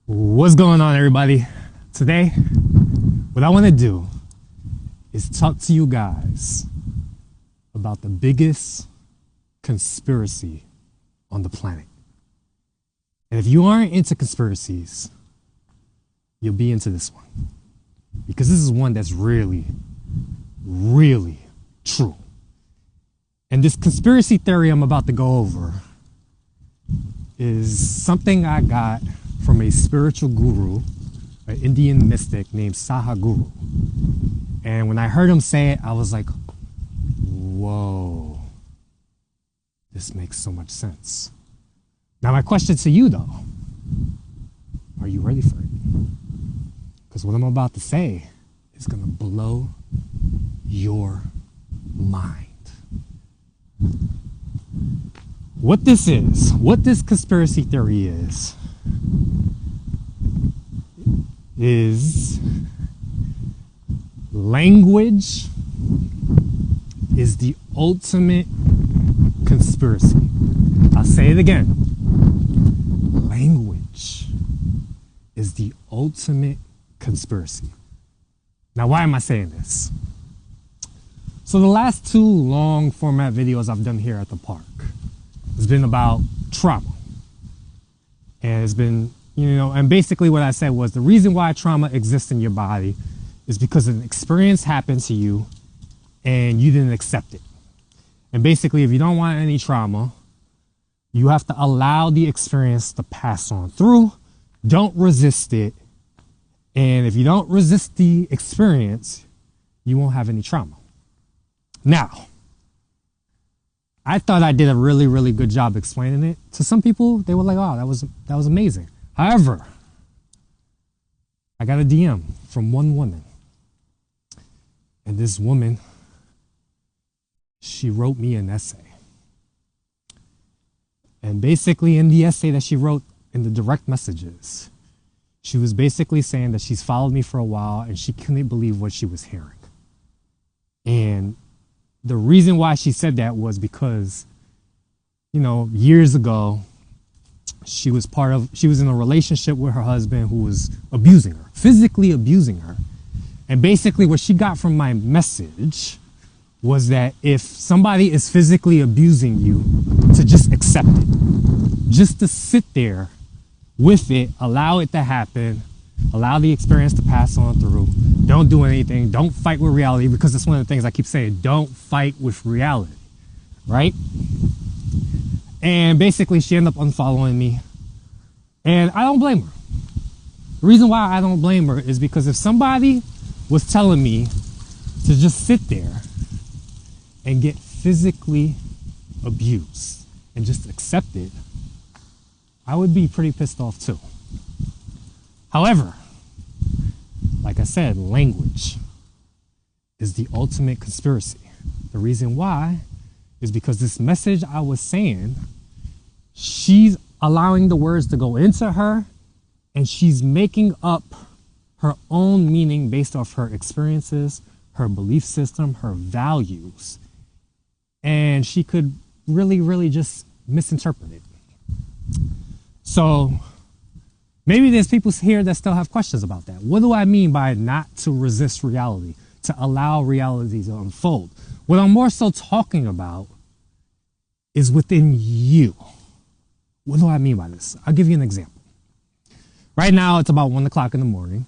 What's going on, everybody? Today, what I want to do is talk to you guys about the biggest conspiracy on the planet. And if you aren't into conspiracies, you'll be into this one. Because this is one that's really, really true. And this conspiracy theory I'm about to go over is something I got from a spiritual guru, an Indian mystic named Guru. And when I heard him say it, I was like, whoa, this makes so much sense. Now my question to you though, are you ready for it? Because what I'm about to say is gonna blow your mind. What this conspiracy theory is language is the ultimate conspiracy. I'll say it again. Language is the ultimate conspiracy. Now, why am I saying this? So the last two long format videos I've done here at the park has been about trauma. And it's been, and basically what I said was the reason why trauma exists in your body is because an experience happened to you and you didn't accept it. And basically, if you don't want any trauma, you have to allow the experience to pass on through. Don't resist it. And if you don't resist the experience, you won't have any trauma. Now, I thought I did a really, really good job explaining it. To some people, they were like, oh, that was amazing. However, I got a DM from one woman. And this woman, she wrote me an essay. And basically in the essay that she wrote in the direct messages, she was basically saying that she's followed me for a while and she couldn't believe what she was hearing. And the reason why she said that was because, years ago, she was in a relationship with her husband who was abusing her, physically abusing her. And basically what she got from my message was that if somebody is physically abusing you, to just accept it, just to sit there with it, allow it to happen, allow the experience to pass on through. Don't do anything. Don't fight with reality, because that's one of the things I keep saying. Don't fight with reality, right? And basically she ended up unfollowing me, and I don't blame her. The reason why I don't blame her is because if somebody was telling me to just sit there and get physically abused and just accept it, I would be pretty pissed off too. However, like I said, language is the ultimate conspiracy. The reason why is because this message I was saying, she's allowing the words to go into her and she's making up her own meaning based off her experiences, her belief system, her values. And she could really, really just misinterpret it. So maybe there's people here that still have questions about that. What do I mean by not to resist reality, to allow reality to unfold? What I'm more so talking about is within you. What do I mean by this? I'll give you an example. Right now, it's about 1 o'clock in the morning.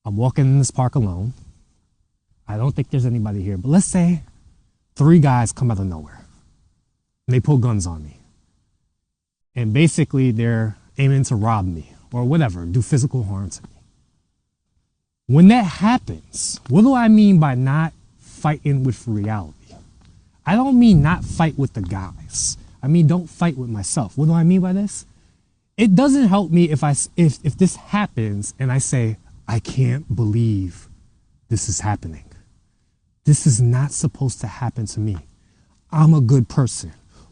I'm walking in this park alone. I don't think there's anybody here, but let's say 3 guys come out of nowhere and they pull guns on me. And basically they're aiming to rob me or whatever, do physical harm to me. When that happens, what do I mean by not fighting with reality? I don't mean not fight with the guys. I mean, don't fight with myself. What do I mean by this? It doesn't help me if this happens and I say, I can't believe this is happening. This is not supposed to happen to me. I'm a good person.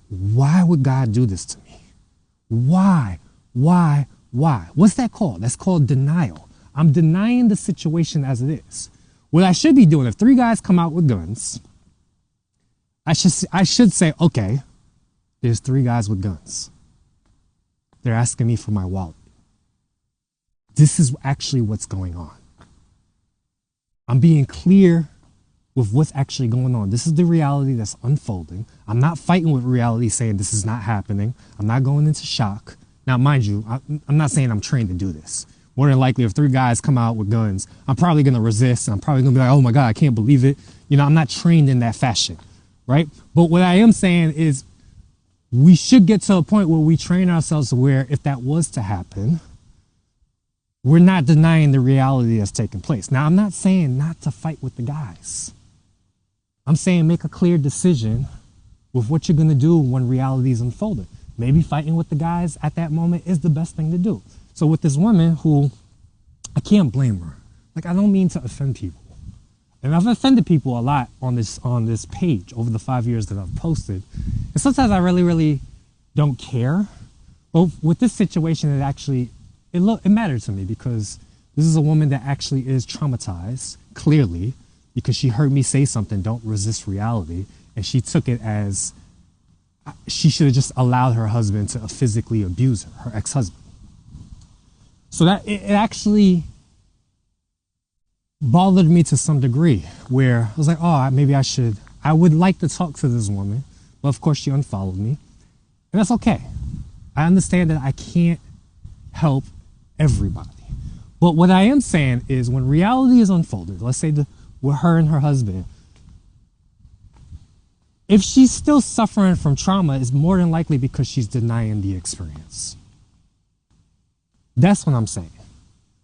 Why would God do this to me? Why? What's that called? That's called denial. I'm denying the situation as it is. What I should be doing, if 3 guys come out with guns, I should say, okay, there's 3 guys with guns. They're asking me for my wallet. this is actually what's going on. I'm being clear with what's actually going on. This is the reality that's unfolding. I'm not fighting with reality saying this is not happening. I'm not going into shock. Now, mind you, I'm not saying I'm trained to do this. More than likely, if 3 guys come out with guns, I'm probably going to resist. And I'm probably going to be like, oh my God, I can't believe it. You know, I'm not trained in that fashion, right? But what I am saying is we should get to a point where we train ourselves to where if that was to happen, we're not denying the reality that's taking place. Now, I'm not saying not to fight with the guys. I'm saying make a clear decision with what you're going to do when reality is unfolding. Maybe fighting with the guys at that moment is the best thing to do. So with this woman who, I can't blame her. Like, I don't mean to offend people. And I've offended people a lot on this page over the 5 years that I've posted. And sometimes I really don't care. But with this situation, it mattered to me because this is a woman that actually is traumatized, clearly, because she heard me say something, don't resist reality. And she took it as she should have just allowed her husband to physically abuse her ex-husband. So that it actually bothered me to some degree where I was like, oh, maybe I would like to talk to this woman. But of course she unfollowed me. And that's okay. I understand that I can't help everybody. But what I am saying is when reality is unfolded, let's say with her and her husband, if she's still suffering from trauma, it's more than likely because she's denying the experience. That's what I'm saying.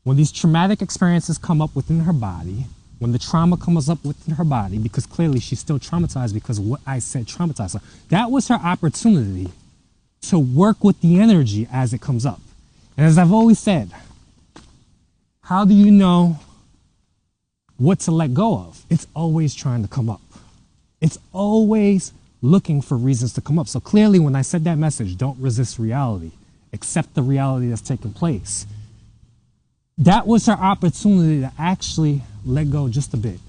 When these traumatic experiences come up within her body, when the trauma comes up within her body, because clearly she's still traumatized because of what I said traumatized her, that was her opportunity to work with the energy as it comes up. And as I've always said, how do you know what to let go of? It's always trying to come up. It's always looking for reasons to come up. So clearly when I said that message, don't resist reality, accept the reality that's taking place, that was her opportunity to actually let go just a bit,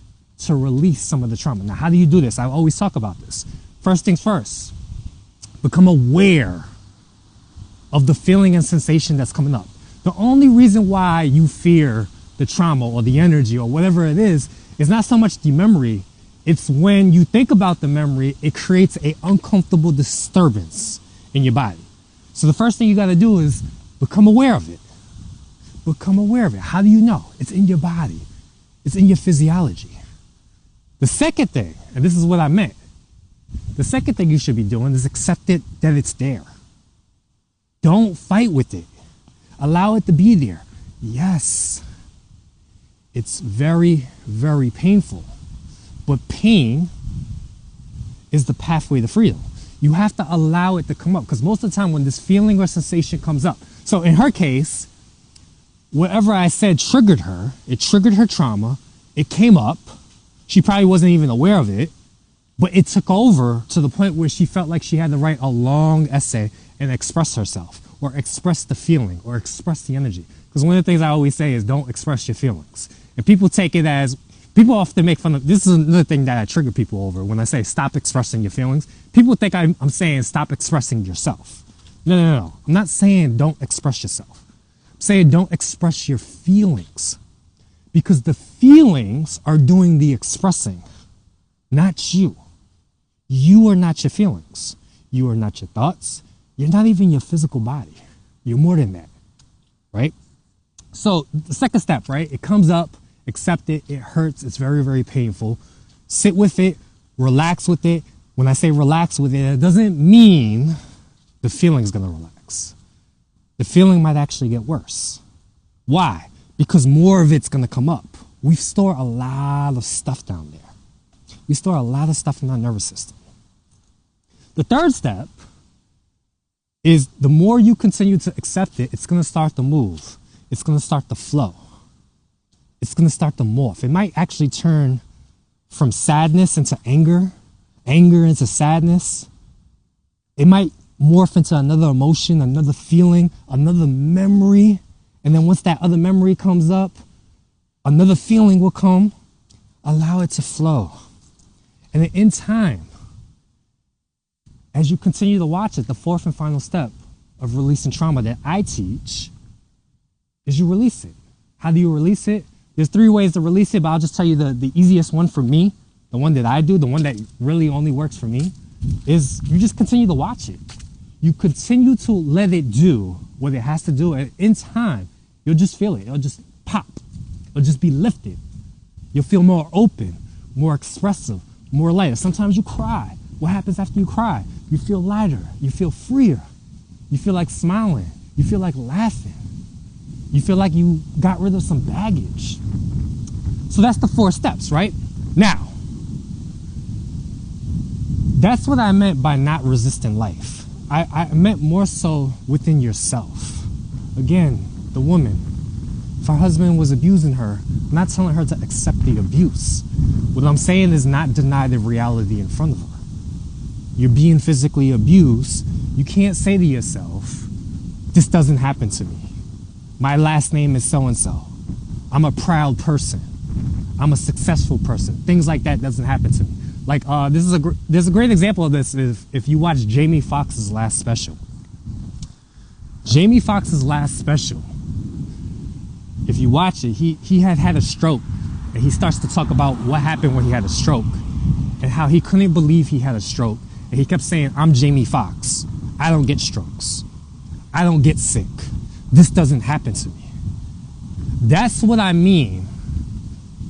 to release some of the trauma. Now, how do you do this? I always talk about this. First things first, become aware of the feeling and sensation that's coming up. The only reason why you fear the trauma or the energy or whatever it is not so much the memory. It's when you think about the memory, it creates an uncomfortable disturbance in your body. So the first thing you got to do is become aware of it. Become aware of it. How do you know? It's in your body. It's in your physiology. The second thing, and this is what I meant, the second thing you should be doing is accept it that it's there. Don't fight with it. Allow it to be there. Yes, it's very, very painful. But pain is the pathway to freedom. You have to allow it to come up because most of the time when this feeling or sensation comes up, so in her case, whatever I said triggered her. It triggered her trauma. It came up. She probably wasn't even aware of it, but it took over to the point where she felt like she had to write a long essay and express herself or express the feeling or express the energy. Because one of the things I always say is don't express your feelings. And people take it as, people often make fun of, this is another thing that I trigger people over when I say stop expressing your feelings. People think I'm saying stop expressing yourself. No. I'm not saying don't express yourself. I'm saying don't express your feelings. Because the feelings are doing the expressing, not you. You are not your feelings. You are not your thoughts. You're not even your physical body. You're more than that, right? So the second step, right? It comes up, accept it. It hurts. It's very, very painful. Sit with it. Relax with it. When I say relax with it, it doesn't mean the feeling's going to relax. The feeling might actually get worse. Why? Because more of it's going to come up. We store a lot of stuff down there. We store a lot of stuff in our nervous system. The third step is the more you continue to accept it, it's going to start to move. It's going to start to flow. It's going to start to morph. It might actually turn from sadness into anger, anger into sadness. It might morph into another emotion, another feeling, another memory. And then once that other memory comes up, another feeling will come. Allow it to flow. And then in time, as you continue to watch it, the fourth and final step of releasing trauma that I teach is you release it. How do you release it? There's 3 ways to release it, but I'll just tell you the easiest one for me, the one that I do, the one that really only works for me, is you just continue to watch it. You continue to let it do what it has to do, and in time, you'll just feel it. It'll just pop. It'll just be lifted. You'll feel more open, more expressive, more lighter. Sometimes you cry. What happens after you cry? You feel lighter. You feel freer. You feel like smiling. You feel like laughing. You feel like you got rid of some baggage. So that's the 4 steps, right? Now, that's what I meant by not resisting life. I meant more so within yourself. Again, the woman. If her husband was abusing her, I'm not telling her to accept the abuse. What I'm saying is not deny the reality in front of her. You're being physically abused. You can't say to yourself, this doesn't happen to me. My last name is so-and-so. I'm a proud person. I'm a successful person. Things like that doesn't happen to me. Like, there's a great example of this if you watch Jamie Foxx's last special. Jamie Foxx's last special, if you watch it, he had a stroke, and he starts to talk about what happened when he had a stroke and how he couldn't believe he had a stroke. And he kept saying, I'm Jamie Foxx. I don't get strokes. I don't get sick. This doesn't happen to me. That's what I mean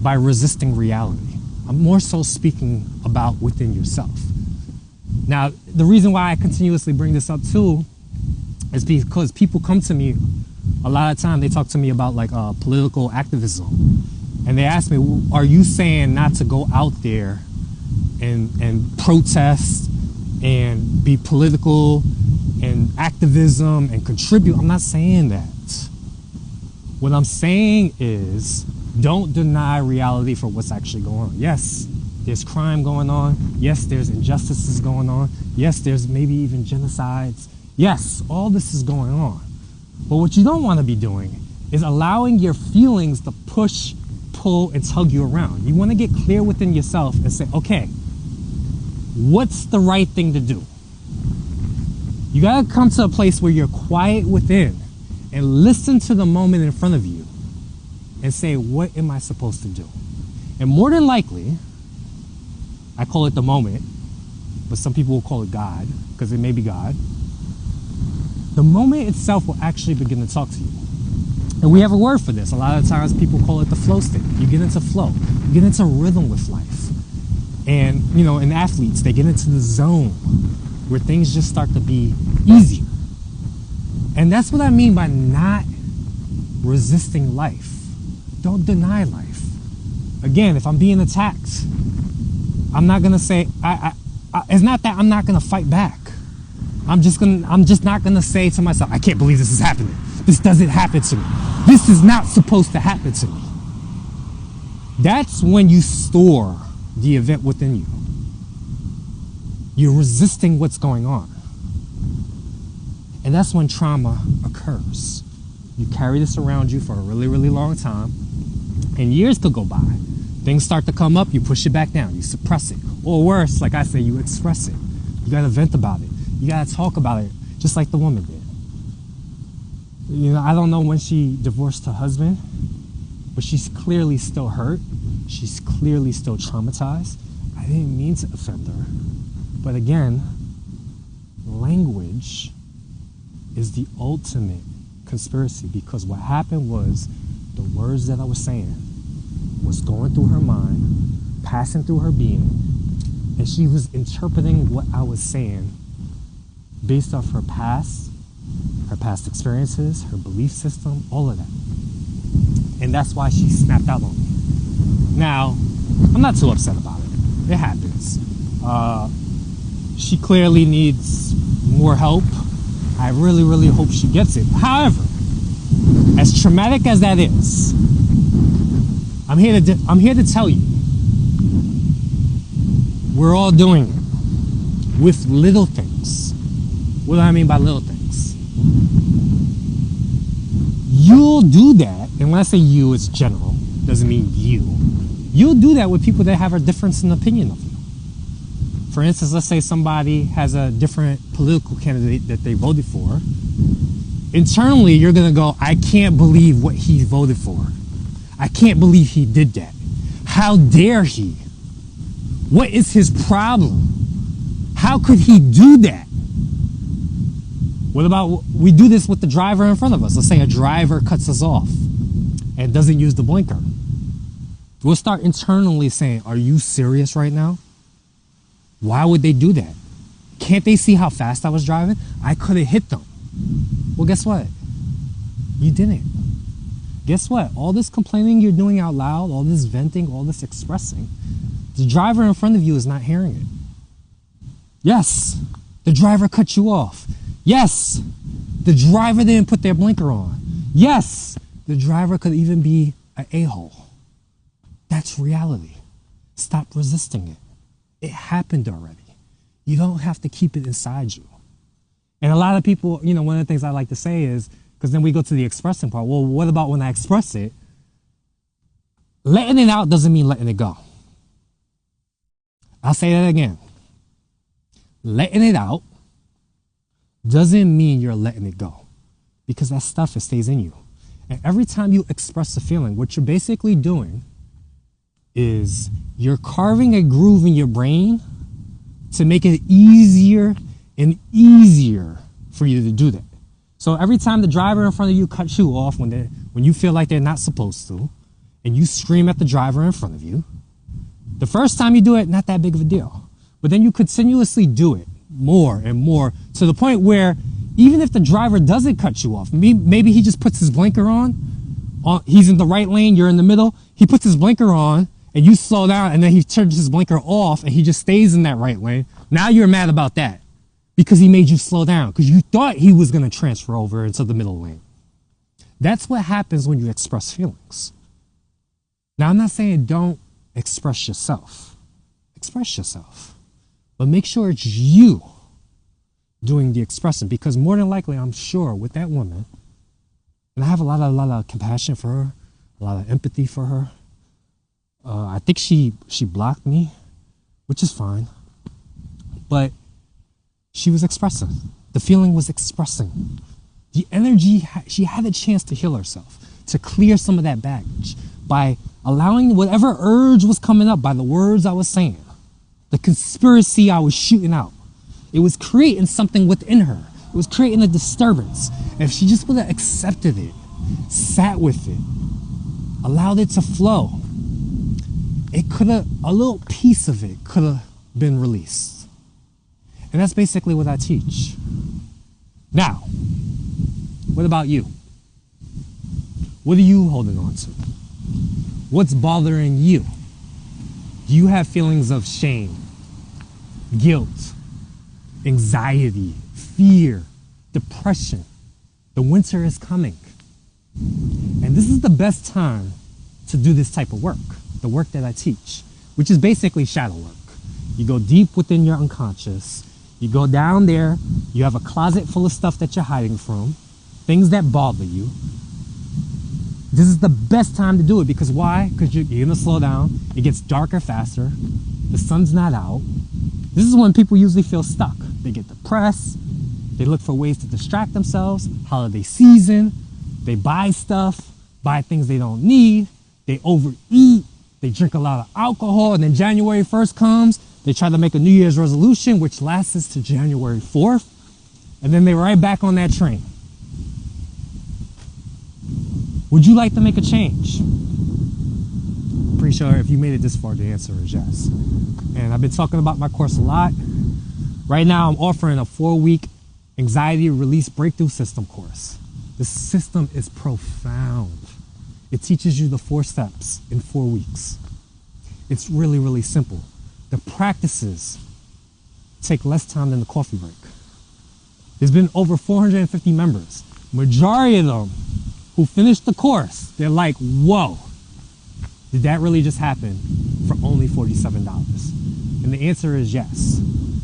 by resisting reality. I'm more so speaking about within yourself. Now, the reason why I continuously bring this up too is because people come to me a lot of time. They talk to me about like political activism, and they ask me, are you saying not to go out there and protest and be political and activism and contribute? I'm not saying that. What I'm saying is, don't deny reality for what's actually going on. Yes, there's crime going on. Yes, there's injustices going on. Yes, there's maybe even genocides. Yes, all this is going on. But what you don't want to be doing is allowing your feelings to push, pull, and tug you around. You want to get clear within yourself and say, okay, what's the right thing to do? You got to come to a place where you're quiet within and listen to the moment in front of you and say, what am I supposed to do? And more than likely, I call it the moment, but some people will call it God, because it may be God. The moment itself will actually begin to talk to you. And we have a word for this. A lot of times people call it the flow state. You get into flow. You get into rhythm with life. And, you know, in athletes, they get into the zone where things just start to be easier. And that's what I mean by not resisting life. Don't deny life. Again, if I'm being attacked, I'm not gonna say, it's not that I'm not gonna fight back. I'm just not gonna say to myself, I can't believe this is happening. This doesn't happen to me. This is not supposed to happen to me. That's when you store the event within you. You're resisting what's going on. And that's when trauma occurs. You carry this around you for a really, really long time, and years could go by. Things start to come up, you push it back down, you suppress it. Or worse, like I say, you express it. You gotta vent about it. You gotta talk about it, just like the woman did. You know, I don't know when she divorced her husband, but she's clearly still hurt. She's clearly still traumatized. I didn't mean to offend her. But again, language is the ultimate conspiracy, because what happened was the words that I was saying was going through her mind, passing through her being, and she was interpreting what I was saying based off her past experiences, her belief system, all of that. And that's why she snapped out on me. Now, I'm not too upset about it. It happens. She clearly needs more help. I really, really hope she gets it. However, as traumatic as that is, I'm here to tell you, we're all doing it with little things. What do I mean by little things? You'll do that, and when I say you, it's general, doesn't mean you. You'll do that with people that have a difference in opinion of you. For instance, let's say somebody has a different political candidate that they voted for, internally you're going to go, I can't believe what he voted for. I can't believe he did that. How dare he? What is his problem? How could he do that? What about, we do this with the driver in front of us. Let's say a driver cuts us off and doesn't use the blinker. We'll start internally saying, are you serious right now? Why would they do that? Can't they see how fast I was driving? I could have hit them. Well, guess what? You didn't. Guess what? All this complaining you're doing out loud, all this venting, all this expressing, the driver in front of you is not hearing it. Yes, the driver cut you off. Yes, the driver didn't put their blinker on. Yes, the driver could even be an a-hole. That's reality. Stop resisting it. It happened already. You don't have to keep it inside you. And a lot of people, you know, one of the things I like to say is, because then we go to the expressing part. Well, what about when I express it? Letting it out doesn't mean letting it go. I'll say that again. Letting it out doesn't mean you're letting it go, because that stuff, it stays in you. And every time you express a feeling, what you're basically doing is you're carving a groove in your brain to make it easier and easier for you to do that. So every time the driver in front of you cuts you off when you feel like they're not supposed to, and you scream at the driver in front of you, the first time you do it, not that big of a deal. But then you continuously do it more and more to the point where even if the driver doesn't cut you off, maybe he just puts his blinker on, he's in the right lane, you're in the middle, he puts his blinker on, and you slow down, and then he turns his blinker off, and he just stays in that right lane. Now you're mad about that because he made you slow down, because you thought he was going to transfer over into the middle lane. That's what happens when you express feelings. Now, I'm not saying don't express yourself. Express yourself. But make sure it's you doing the expressing, because more than likely, I'm sure with that woman, and I have a lot of compassion for her, a lot of empathy for her. I think she blocked me, which is fine. But she was expressing. The feeling was expressing. The energy, she had a chance to heal herself, to clear some of that baggage by allowing whatever urge was coming up by the words I was saying, the conspiracy I was shooting out. It was creating something within her. It was creating a disturbance. And if she just would have accepted it, sat with it, allowed it to flow, it could have, a little piece of it could have been released. And that's basically what I teach. Now, what about you? What are you holding on to? What's bothering you? Do you have feelings of shame, guilt, anxiety, fear, depression? The winter is coming. And this is the best time to do this type of work, the work that I teach, which is basically shadow work. You go deep within your unconscious. You go down there. You have a closet full of stuff that you're hiding from, things that bother you. This is the best time to do it, because why? Because you're going to slow down. It gets darker faster. The sun's not out. This is when people usually feel stuck. They get depressed. They look for ways to distract themselves. Holiday season. They buy stuff, buy things they don't need. They overeat. They drink a lot of alcohol. And then January 1st comes. They try to make a New Year's resolution, which lasts to January 4th. And then they're right back on that train. Would you like to make a change? Pretty sure if you made it this far, the answer is yes. And I've been talking about my course a lot. Right now, I'm offering a 4-week anxiety release breakthrough system course. The system is profound. It teaches you the 4 steps in 4 weeks. It's really, really simple. The practices take less time than the coffee break. There's been over 450 members. Majority of them who finished the course, they're like, whoa, did that really just happen for only $47? And the answer is yes.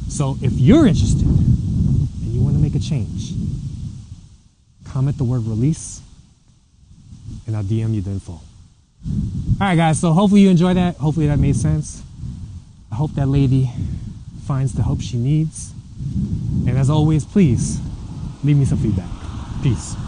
So if you're interested and you want to make a change, comment the word release and I'll DM you the info. All right, guys, so hopefully you enjoyed that. Hopefully that made sense. I hope that lady finds the help she needs. And as always, please leave me some feedback. Peace.